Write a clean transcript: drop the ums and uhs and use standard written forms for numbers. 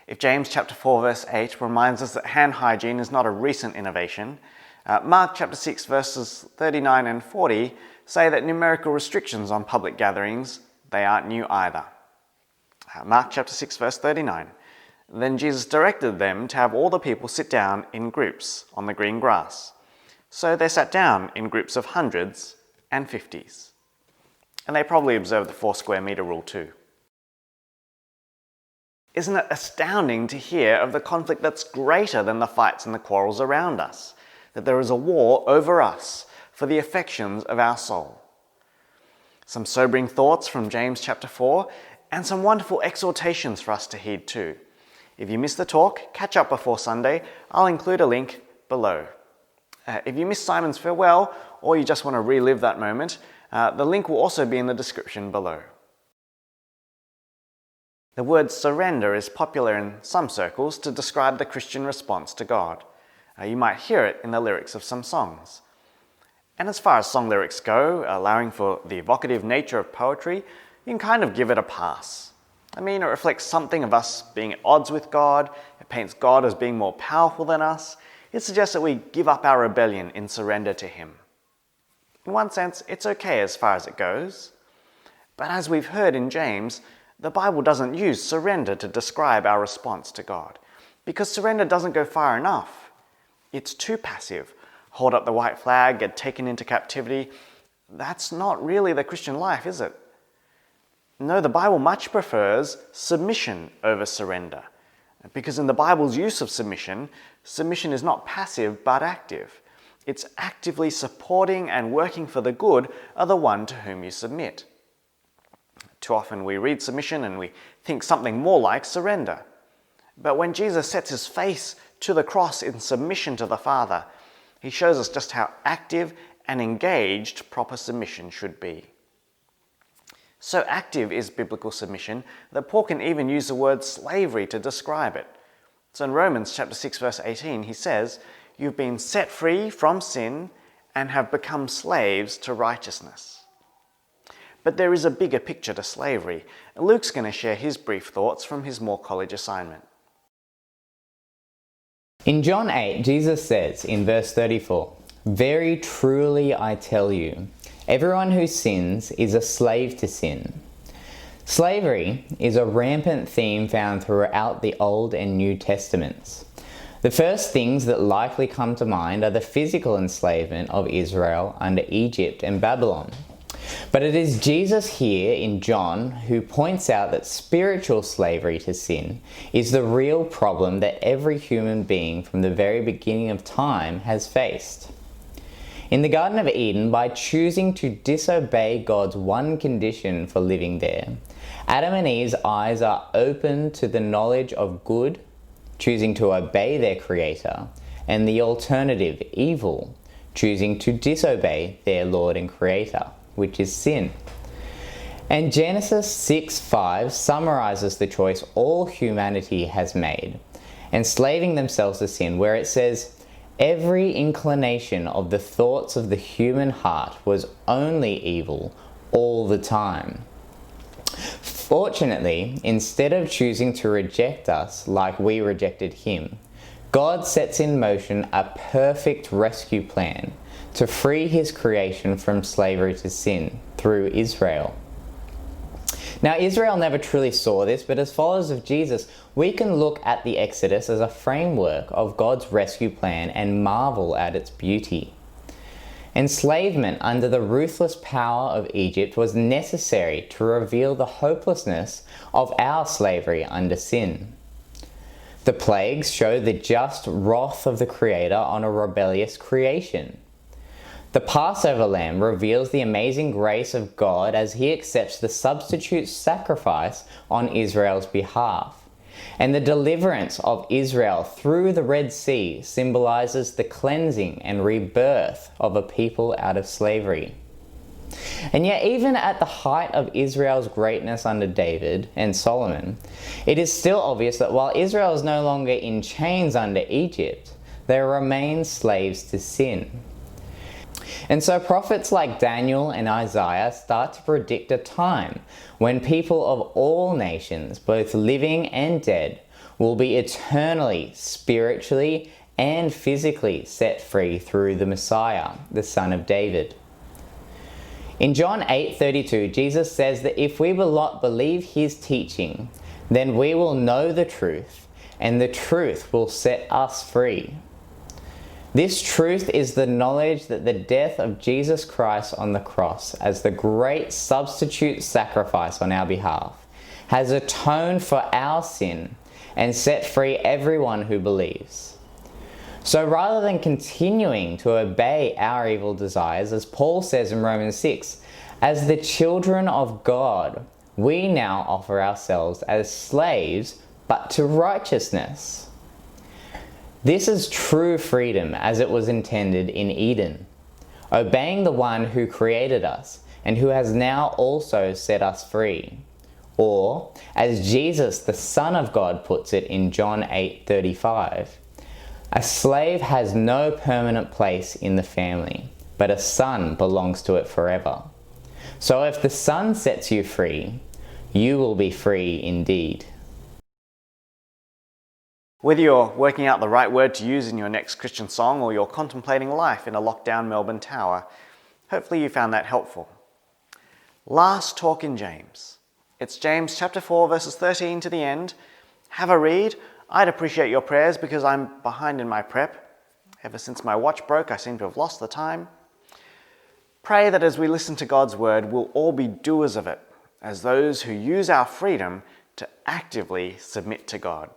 If James chapter 4 verse 8 reminds us that hand hygiene is not a recent innovation, Mark chapter 6 verses 39 and 40 say that numerical restrictions on public gatherings, they aren't new either. Mark chapter 6 verse 39. Then Jesus directed them to have all the people sit down in groups on the green grass. So they sat down in groups of hundreds and fifties. And they probably observed the 4 square metre rule too. Isn't it astounding to hear of the conflict that's greater than the fights and the quarrels around us? That there is a war over us for the affections of our soul. Some sobering thoughts from James chapter 4 and some wonderful exhortations for us to heed too. If you missed the talk, catch up before Sunday. I'll include a link below. If you missed Simon's farewell or you just want to relive that moment, the link will also be in the description below. The word surrender is popular in some circles to describe the Christian response to God. You might hear it in the lyrics of some songs. And as far as song lyrics go, allowing for the evocative nature of poetry, you can kind of give it a pass. I mean, it reflects something of us being at odds with God, it paints God as being more powerful than us, it suggests that we give up our rebellion in surrender to Him. In one sense, it's okay as far as it goes. But as we've heard in James, the Bible doesn't use surrender to describe our response to God, because surrender doesn't go far enough. It's too passive. Hold up the white flag, get taken into captivity. That's not really the Christian life, is it? No, the Bible much prefers submission over surrender. Because in the Bible's use of submission, submission is not passive but active. It's actively supporting and working for the good of the one to whom you submit. Too often we read submission and we think something more like surrender. But when Jesus sets his face to the cross in submission to the Father, he shows us just how active and engaged proper submission should be. So active is biblical submission that Paul can even use the word slavery to describe it. So in Romans chapter 6 verse 18 he says, "You've been set free from sin and have become slaves to righteousness." But there is a bigger picture to slavery. Luke's going to share his brief thoughts from his Moore College assignment. In John 8, Jesus says in verse 34, "Very truly I tell you, everyone who sins is a slave to sin." Slavery is a rampant theme found throughout the Old and New Testaments. The first things that likely come to mind are the physical enslavement of Israel under Egypt and Babylon. But it is Jesus here in John who points out that spiritual slavery to sin is the real problem that every human being from the very beginning of time has faced. In the Garden of Eden, by choosing to disobey God's one condition for living there, Adam and Eve's eyes are open to the knowledge of good, choosing to obey their Creator, and the alternative, evil, choosing to disobey their Lord and Creator, which is sin. And Genesis 6:5 summarizes the choice all humanity has made, enslaving themselves to sin, where it says, "Every inclination of the thoughts of the human heart was only evil all the time." Fortunately, instead of choosing to reject us like we rejected him, God sets in motion a perfect rescue plan to free his creation from slavery to sin through Israel. Now, Israel never truly saw this, but as followers of Jesus, we can look at the Exodus as a framework of God's rescue plan and marvel at its beauty. Enslavement under the ruthless power of Egypt was necessary to reveal the hopelessness of our slavery under sin. The plagues show the just wrath of the Creator on a rebellious creation. The Passover lamb reveals the amazing grace of God as he accepts the substitute sacrifice on Israel's behalf. And the deliverance of Israel through the Red Sea symbolizes the cleansing and rebirth of a people out of slavery. And yet, even at the height of Israel's greatness under David and Solomon, it is still obvious that while Israel is no longer in chains under Egypt, they remain slaves to sin. And so prophets like Daniel and Isaiah start to predict a time when people of all nations, both living and dead, will be eternally, spiritually, and physically set free through the Messiah, the Son of David. In John 8:32, Jesus says that if we will not believe his teaching, then we will know the truth, and the truth will set us free. This truth is the knowledge that the death of Jesus Christ on the cross, as the great substitute sacrifice on our behalf, has atoned for our sin and set free everyone who believes. So rather than continuing to obey our evil desires, as Paul says in Romans 6, as the children of God, we now offer ourselves as slaves, but to righteousness. This is true freedom as it was intended in Eden, obeying the one who created us and who has now also set us free. Or, as Jesus, the Son of God, puts it in John 8:35, a slave has no permanent place in the family, but a son belongs to it forever. So if the Son sets you free, you will be free indeed. Whether you're working out the right word to use in your next Christian song or you're contemplating life in a lockdown Melbourne tower, hopefully you found that helpful. Last talk in James. It's James chapter 4 verses 13 to the end. Have a read. I'd appreciate your prayers because I'm behind in my prep. Ever since my watch broke, I seem to have lost the time. Pray that as we listen to God's word, we'll all be doers of it, as those who use our freedom to actively submit to God.